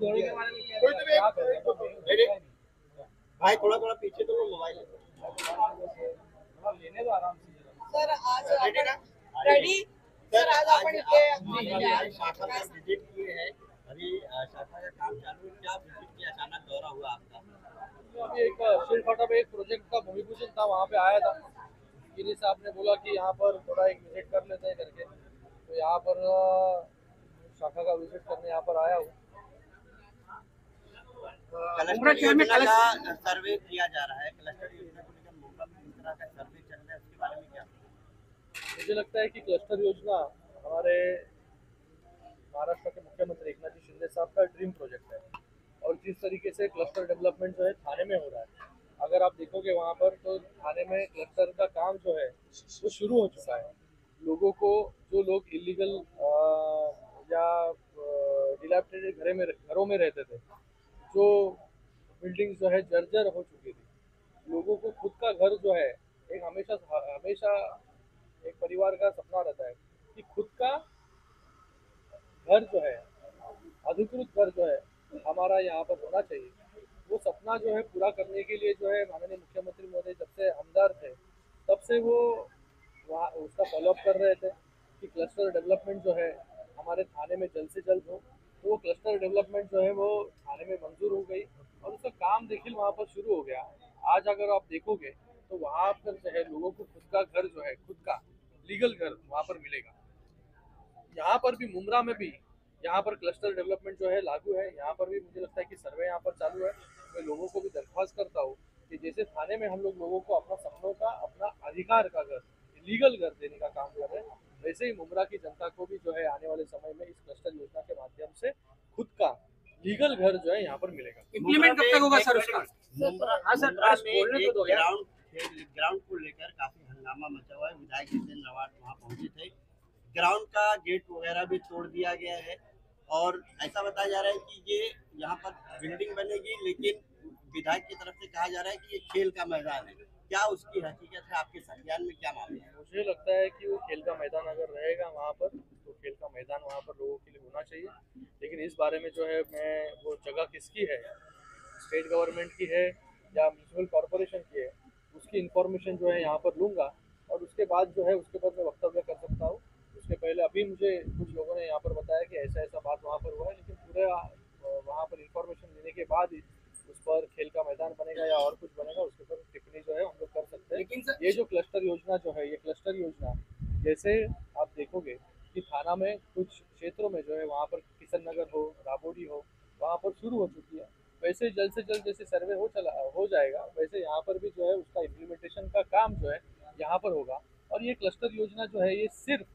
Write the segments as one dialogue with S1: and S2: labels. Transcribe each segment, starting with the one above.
S1: घोड़े के बारे में क्या कर रहे हो?
S2: भाई थोड़ा थोड़ा पीछे तो मोबाइल
S1: लेने दो आराम से।
S3: सर आज
S2: रेडी ना
S3: रेडी सर आज आपण
S2: हमारी शाखा का विजिट किए हैं अभी शाखा का काम चालू है क्या विजिट किया अचानक दौरा हुआ आपका
S1: अभी एक शिलखोटा पे एक प्रोजेक्ट का भूमि पूजन था, वहाँ पे आया था। गिरी साहब ने बोला कि यहाँ पर थोड़ा एक विजिट कर लेते हैं करके, तो यहाँ पर शाखा का विजिट करने यहाँ पर आया हूँ।
S2: क्लस्टर योजना का सर्वे किया जा रहा है क्लस्टर योजना को लेकर मुंबई में किस तरह का सर्वे चल रहा है उसके बारे में क्या
S1: मुझे लगता है कि क्लस्टर योजना हमारे महाराष्ट्र के मुख्यमंत्री एकनाथ जी शिंदे साहब का ड्रीम प्रोजेक्ट है। और जिस तरीके से क्लस्टर डेवलपमेंट जो है थाने में हो रहा है, अगर आप देखोगे वहाँ पर तो थाने में क्लस्टर का काम जो है वो शुरू हो चुका है। लोगों को, जो लोग इलीगल या डिलैपिडेटेड घरों में रहते थे, जो बिल्डिंग जो है जर्जर हो चुकी थी, लोगों को खुद का घर जो है, एक हमेशा हमेशा एक परिवार का सपना रहता है कि खुद का घर जो है, अधिकृत घर जो है हमारा यहाँ पर होना चाहिए। वो सपना जो है पूरा करने के लिए जो है माननीय मुख्यमंत्री महोदय जब से हमदर्द थे, तब से वो वहाँ उसका फॉलोअप कर रहे थे कि क्लस्टर डेवलपमेंट जो है हमारे थाने में जल्द से जल्द हो। तो वो क्लस्टर डेवलपमेंट जो है वो थाने में मंजूर हो गई और उसका काम देखिए वहाँ पर शुरू हो गया। आज अगर आप देखोगे तो वहाँ पर जो है लोगों को खुद का घर जो है, खुद का लीगल घर वहाँ पर मिलेगा। यहाँ पर भी, मुंब्रा में भी यहाँ पर क्लस्टर डेवलपमेंट जो है लागू है। यहाँ पर भी मुझे लगता है कि सर्वे यहाँ पर चालू है। मैं लोगों को भी दरख्वास्त करता हूँ कि जैसे थाने में हम लोगों को अपना सपनों का, अपना अधिकार का घर, लीगल घर देने का काम कर रहे हैं, वैसे ही मुंब्रा की जनता को भी जो है आने वाले समय में इस क्लस्टर योजना के माध्यम से खुद का लीगल घर जो है यहाँ पर मिलेगा।
S4: इम्प्लीमेंट कब तक होगा सर उसका?
S2: हाँ सर, बोलने तो दो यार। ग्राउंड को लेकर काफी हंगामा मचा हुआ है विधायक जितेंद्र रावत वहाँ पहुंचे थे ग्राउंड का गेट वगैरह भी तोड़ दिया गया है और ऐसा बताया जा रहा है कि ये यहाँ पर बिल्डिंग बनेगी लेकिन विधायक की तरफ से कहा जा रहा है कि ये खेल का मैदान है क्या उसकी हकीकत है आपके संज्ञान में क्या मामला है
S1: मुझे लगता है कि वो खेल का मैदान अगर रहेगा वहाँ पर, तो खेल का मैदान वहाँ पर लोगों के लिए होना चाहिए। लेकिन इस बारे में जो है, मैं वो जगह किसकी है, स्टेट गवर्नमेंट की है या म्यूनसिपल कॉरपोरेशन की है, उसकी इन्फॉर्मेशन जो है यहाँ पर लूँगा और उसके बाद जो है उसके बाद मैं वक्तव्य कर सकता हूँ। उसके पहले अभी मुझे कुछ लोगों ने यहाँ पर बताया कि ऐसा ऐसा बात वहाँ पर हुआ है, लेकिन पूरे वहाँ पर इन्फॉर्मेशन लेने के बाद ही उस पर खेल का मैदान बनेगा या और कुछ बनेगा उसके ऊपर टिप्पणी जो है हम लोग कर सकते हैं।
S4: लेकिन सर,
S1: ये जो क्लस्टर योजना जो है, ये क्लस्टर योजना जैसे आप देखोगे कि थाना में कुछ क्षेत्रों में जो है वहाँ पर किशन नगर हो, राबोडी हो, वहाँ पर शुरू हो चुकी है। वैसे जल्द से जल्द जैसे सर्वे हो जाएगा, वैसे यहाँ पर भी जो है उसका इम्प्लीमेंटेशन का काम जो है यहाँ पर होगा। और ये क्लस्टर योजना जो है ये सिर्फ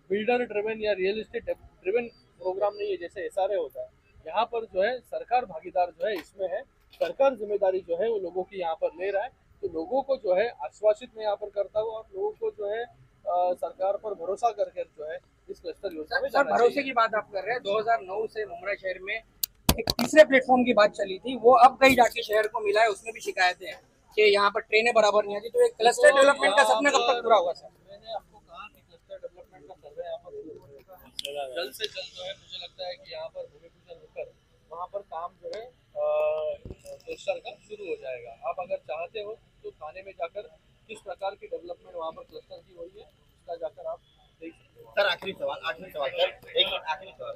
S1: बिल्डर ड्रिवन या रियल एस्टेट ड्रिवन प्रोग्राम नहीं है जैसे एसआरए होता है। यहाँ पर जो है सरकार भागीदार जो है इसमें है, सरकार जिम्मेदारी जो है वो लोगों की यहाँ पर ले रहा है। तो लोगों को जो है आश्वासित मैं यहाँ पर करता हूँ और लोगों को जो है सरकार पर भरोसा करके जो है इस क्लस्टर योजना में
S4: सर भरोसे की बात आप कर रहे हैं। 2009 से मुंब्रा शहर में एक तीसरे प्लेटफॉर्म की बात चली थी, वो अब कहीं जाके शहर को मिला है, उसमें भी शिकायतें हैं कि यहाँ पर ट्रेनें बराबर नहीं आती। तो एक क्लस्टर डेवलपमेंट का सपना कब तक पूरा होगा सर?
S1: मैंने आपको कहा कि क्लस्टर डेवलपमेंट का सर्वे यहाँ पर जल्द से जल्द जो है मुझे लगता है कि यहाँ पर भूमि पूजन होकर वहाँ पर काम जो है क्लस्टर का शुरू हो जाएगा। आप अगर चाहते हो तो थाने में जाकर किस प्रकार की डेवलपमेंट वहाँ पर क्लस्टर की हुई है उसका जाकर आप देख सकते हो।
S2: सर आखिरी सवाल सर एक आखिरी सवाल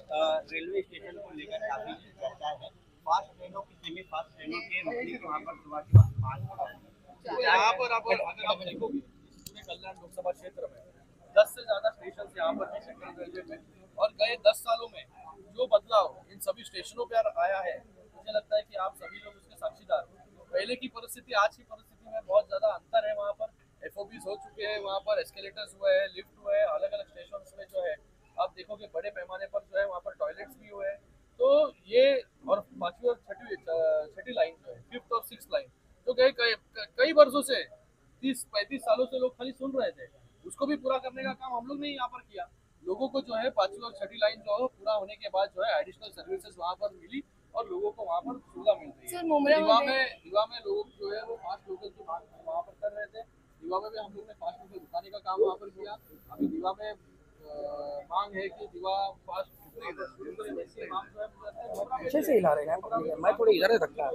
S2: रेलवे स्टेशन को लेकर काफी चर्चा है फास्ट ट्रेनों की सेमी फास्ट ट्रेनों के रुकने के वहाँ पर सुबह
S1: यहाँ पर अगर आप देखोगे पूरे कल्याण लोकसभा क्षेत्र में 10 से ज्यादा स्टेशन यहाँ पर है सेंट्रल रेलवे में, और गए 10 सालों में जो बदलाव इन सभी स्टेशनों पर आया है, मुझे लगता है कि आप सभी लोग उसके साक्षीदार हो। पहले की परिस्थिति आज की परिस्थिति में बहुत ज्यादा अंतर है। वहाँ पर एफओबीज हो चुके हैं, वहाँ पर एस्केलेटर्स हुए हैं, लिफ्ट हुए हैं, अलग अलग स्टेशन में जो है आप देखोगे बड़े पैमाने पर जो है वहाँ पर टॉयलेट्स भी हुए हैं। तो ये, और पांचवी और छठी लाइन जो है, फिफ्थ और सिक्स लाइन जो गए कई वर्षों से 30-35 सालों से लोग खाली सुन रहे थे, उसको भी पूरा करने का काम हम लोग ने यहाँ पर किया। लोगों को जो है पांचवी और छठी लाइन जो है पूरा होने के बाद जो है एडिशनल सर्विसेज वहाँ पर मिली और लोगों को वहाँ पर सुविधा मिल रही है। युवा में लोग जो है वो फास्ट लोकल की मांग वहाँ पर कर रहे थे। युवा में भी हम लोग ने फास्ट लोकल रुकाने का काम वहाँ पर किया। अभी युवा में मांग है कि दीवा फास्ट ऐसी मांग जो है मुझे
S4: अच्छे से हिला रहे हैं, मैं थोड़ी इधर से धक्का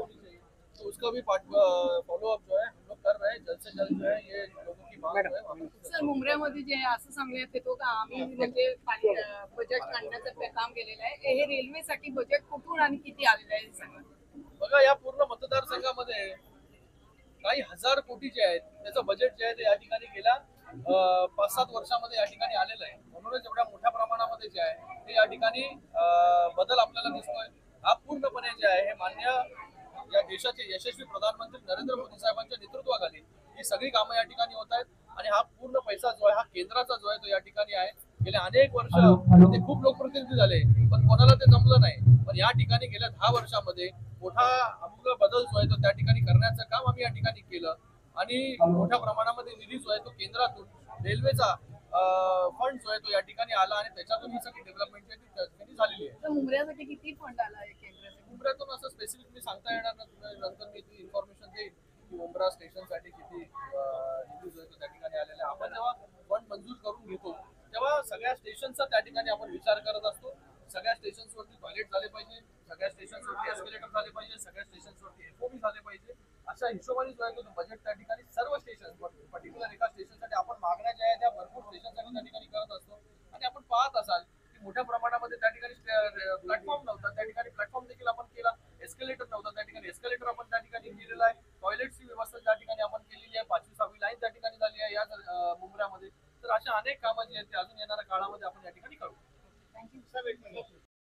S1: तो उसका भी फॉलो अप जो है हम लोग कर रहे हैं जल्द से जल्द जो है ये लोगों की मांग जो है वापस
S3: सर मुंबऱ्यामध्ये जे असं सांगण्यात येतो का आम्ही म्हणजे बजेट काढण्याचं काम केलेलं आहे हे रेल्वेसाठी बजेट कुठून आणि किती आलेलं आहे हे सगळं
S1: बघा या पूर्ण मतदारसंघामध्ये काही हजार कोटी जे आहेत त्याचं बजेट जे आहे ते या ठिकाणी गेल्या 5-7 वर्षामध्ये या ठिकाणी आलेलं आहे म्हणूनच एवढ्या मोठ्या प्रमाणामध्ये जे आहे ते या ठिकाणी बदल आपल्याला दिसतोय हा पूर्णपणे जे आहे हे मान्य या देशाचे यशस्वी प्रधानमंत्री नरेंद्र मोदी साहेबांच्या नेतृत्वाखाली ही सगळी कामं या ठिकाणी होत आहेत आणि हा पूर्ण पैसा जो आहे हा केंद्राचा जो आहे तो या ठिकाणी आहे गेल्या अनेक वर्ष ते खूप लोकप्रतिनिधी झाले पण कोणाला ते जमलं नाही पण या ठिकाणी गेल्या 10 वर्षामध्ये मोठा अमूल्य बदल जो आहे तो त्या ठिकाणी करण्याचं काम आम्ही या ठिकाणी केलं आणि मोठ्या प्रमाणामध्ये निधी जो आहे तो केंद्रातून रेल्वेचा फंड जो आहे तो या ठिकाणी आला आणि त्याच्यातून ही सगळी डेव्हलपमेंट त्यांनी झालेली आहे
S3: तर मुंबऱ्यासाठी किती फंड आला आहे केंद्राचा
S1: मुंबऱ्यातून असं स्पेसिफिकली सांगता येणार नाही नंतर मी ती इन्फॉर्मेशन देईन की मुंब्रा स्टेशनसाठी किती निधी जो आहे तो त्या ठिकाणी आलेला आहे आपण जेव्हा फंड मंजूर करून घेतो तेव्हा सगळ्या स्टेशनचा त्या ठिकाणी आपण विचार करत असतो सगळ्या स्टेशन्सवरती टॉयलेट झाले पाहिजे सगळ्या स्टेशन्सवरती एस्केलेटर झाले पाहिजे सगळ्या स्टेशन्सवरती एफओबी झाले पाहिजे अशा हिशोबाने जो आहे तो बजेट त्या ठिकाणी सर्व स्टेशन पर्टिक्युलर एका स्टेशनसाठी आपण मागण्या ज्या आहेत त्या भरपूर स्टेशनसाठी त्या ठिकाणी करत असतो आणि आपण पाहत असाल की मोठ्या प्रमाणामध्ये त्या ठिकाणी प्लॅटफॉर्म नव्हता त्या ठिकाणी प्लॅटफॉर्म देखील आपण केला एस्केलेटर नव्हता त्या ठिकाणी एस्केलेटर आपण त्या ठिकाणी केलेला आहे टॉयलेटची व्यवस्था त्या ठिकाणी आपण केलेली आहे 5वी-6वी लाईन त्या ठिकाणी झाली आहे या मुंबऱ्यामध्ये तर अशा अनेक कामं जी आहेत ते अजून येणाऱ्या काळामध्ये आपण या ठिकाणी करू
S3: थँक्यू